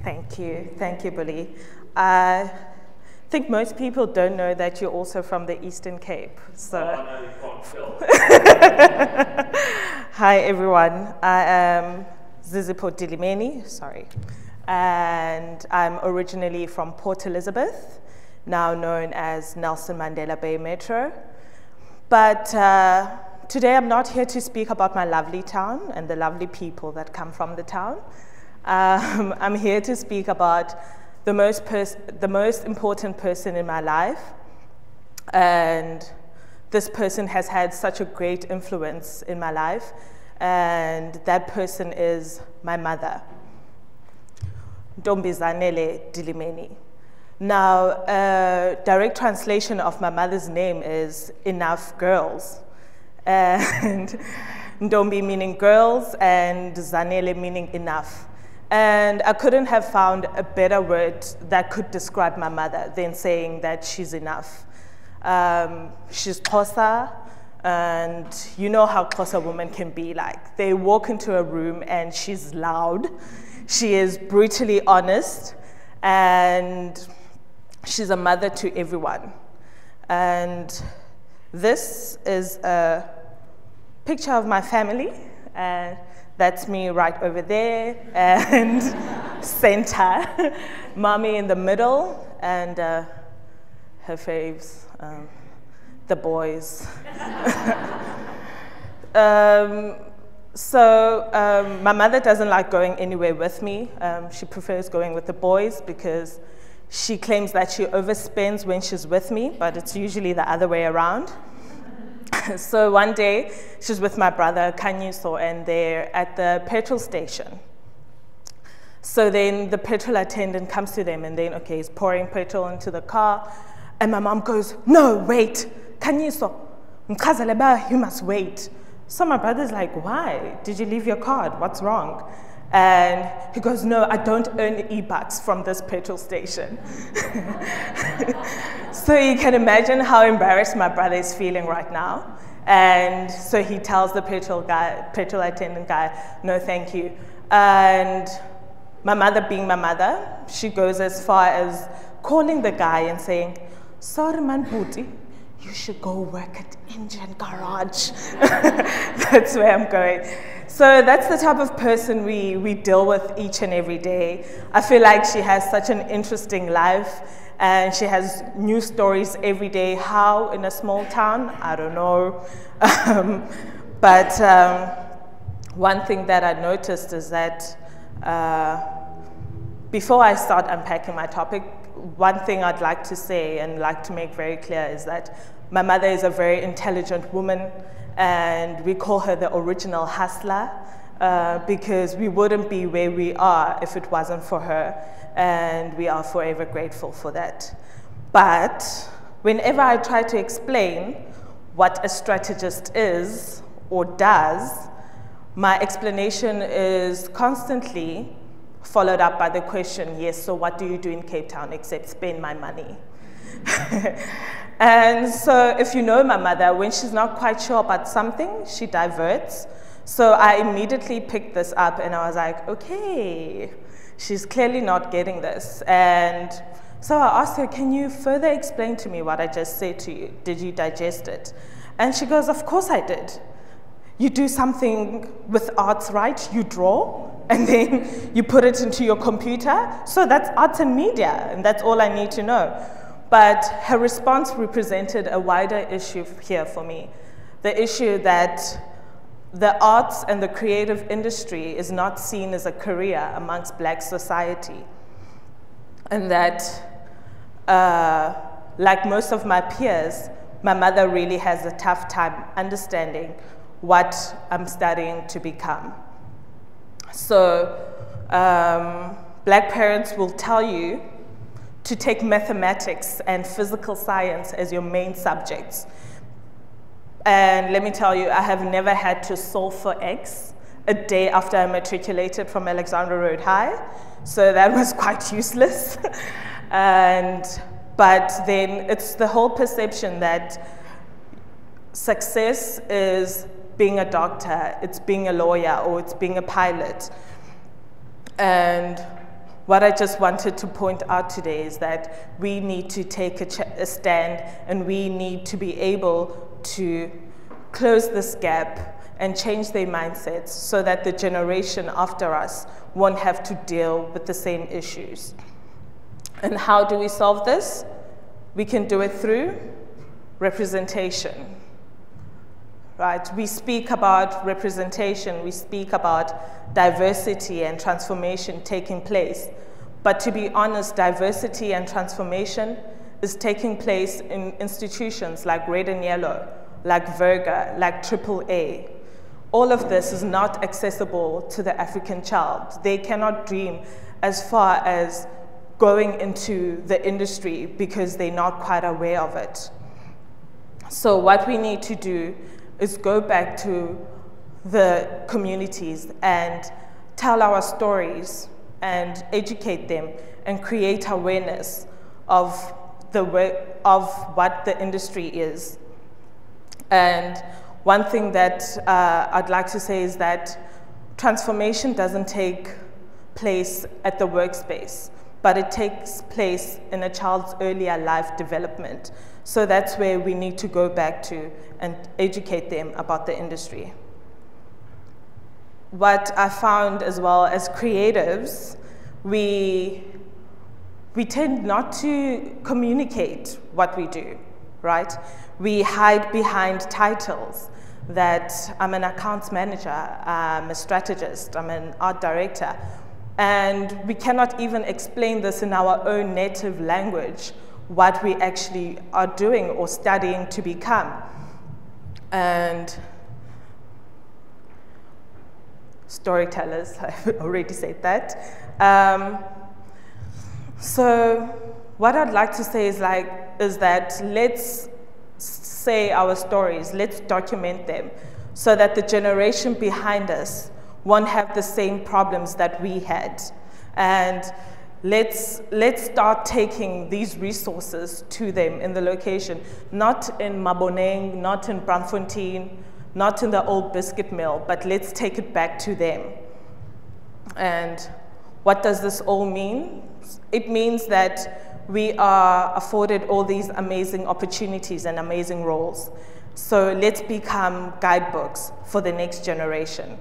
Thank you, Bully. I think most people don't know that you're also from the Eastern Cape. So, no, you can't hi everyone. I am ZIZIPHO Dilimeni, sorry, and I'm originally from Port Elizabeth, now known as Nelson Mandela Bay Metro. But today I'm not here to speak about my lovely town and the lovely people that come from the town. I'm here to speak about the most important person in my life, and this person has had such a great influence in my life, and that person is my mother, ZIZIPHO Dilimeni. Now, a direct translation of my mother's name is Enough Girls, and Ndombi meaning girls and Zanele meaning enough. And I couldn't have found a better word that could describe my mother than saying that she's enough. She's Xhosa, and you know how Xhosa women can be like. They walk into a room and she's loud. She is brutally honest, and she's a mother to everyone. And this is a picture of my family, and that's me right over there, and center, mommy in the middle, and her faves, the boys. My mother doesn't like going anywhere with me. She prefers going with the boys because she claims that she overspends when she's with me, but it's usually the other way around. So one day, she's with my brother, Kanyiso, and they're at the petrol station. So then the petrol attendant comes to them, and then, okay, he's pouring petrol into the car, and my mom goes, "No, wait, Kanyiso, you must wait." So my brother's like, "Why? Did you leave your card? What's wrong?" And he goes, "No, I don't earn e-bucks from this petrol station." So you can imagine how embarrassed my brother is feeling right now. And so he tells the petrol attendant guy, "No, thank you." And my mother, being my mother, she goes as far as calling the guy and saying, "Sorry man, Booty, you should go work at Engine Garage." That's where I'm going. So that's the type of person we deal with each and every day. I feel like she has such an interesting life, and she has new stories every day. How in a small town? I don't know. But one thing that I noticed is that before I start unpacking my topic, one thing I'd like to say and like to make very clear is that my mother is a very intelligent woman, and we call her the original hustler because we wouldn't be where we are if it wasn't for her, and we are forever grateful for that. But whenever I try to explain what a strategist is or does, my explanation is constantly followed up by the question, "Yes, so what do you do in Cape Town except spend my money?" And so if you know my mother, when she's not quite sure about something, she diverts. So I immediately picked this up, and I was like, okay, she's clearly not getting this. And so I asked her, "Can you further explain to me what I just said to you? Did you digest it?" And she goes, "Of course I did. You do something with arts, right? You draw, and then you put it into your computer. So that's arts and media, and that's all I need to know." But her response represented a wider issue here for me. The issue that the arts and the creative industry is not seen as a career amongst Black society. And that, like most of my peers, my mother really has a tough time understanding what I'm studying to become. So Black parents will tell you to take mathematics and physical science as your main subjects. And let me tell you, I have never had to solve for X a day after I matriculated from Alexandra Road High, so that was quite useless. But then it's the whole perception that success is being a doctor, it's being a lawyer, or it's being a pilot. And what I just wanted to point out today is that we need to take a stand, and we need to be able to close this gap and change their mindsets so that the generation after us won't have to deal with the same issues. And how do we solve this? We can do it through representation. Right? We speak about representation, we speak about diversity and transformation taking place. But to be honest, diversity and transformation is taking place in institutions like Red and Yellow, like Virga, like AAA. All of this is not accessible to the African child. They cannot dream as far as going into the industry because they're not quite aware of it. So what we need to do is go back to the communities and tell our stories and educate them and create awareness of what the industry is. And one thing that I'd like to say is that transformation doesn't take place at the workspace, but it takes place in a child's earlier life development. So that's where we need to go back to and educate them about the industry. What I found as well as creatives, we tend not to communicate what we do, right? We hide behind titles that I'm an accounts manager, I'm a strategist, I'm an art director, and we cannot even explain this in our own native language, what we actually are doing or studying to become. And storytellers, I've already said that. So what I'd like to say is that let's say our stories, let's document them so that the generation behind us won't have the same problems that we had. And let's start taking these resources to them in the location, not in Maboneng, not in Braamfontein, not in the old biscuit mill, but let's take it back to them. And what does this all mean? It means that we are afforded all these amazing opportunities and amazing roles. So let's become guidebooks for the next generation.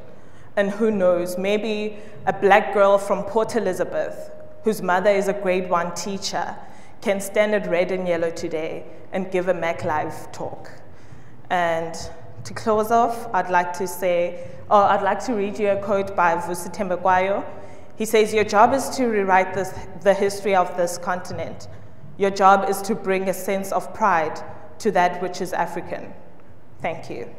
And who knows, maybe a black girl from Port Elizabeth, whose mother is a grade 1 teacher, can stand at Red and Yellow today and give a Mac Live talk. And to close off, I'd like to read you a quote by Vusi Thembekwayo. He says, "Your job is to rewrite the history of this continent. Your job is to bring a sense of pride to that which is African." Thank you.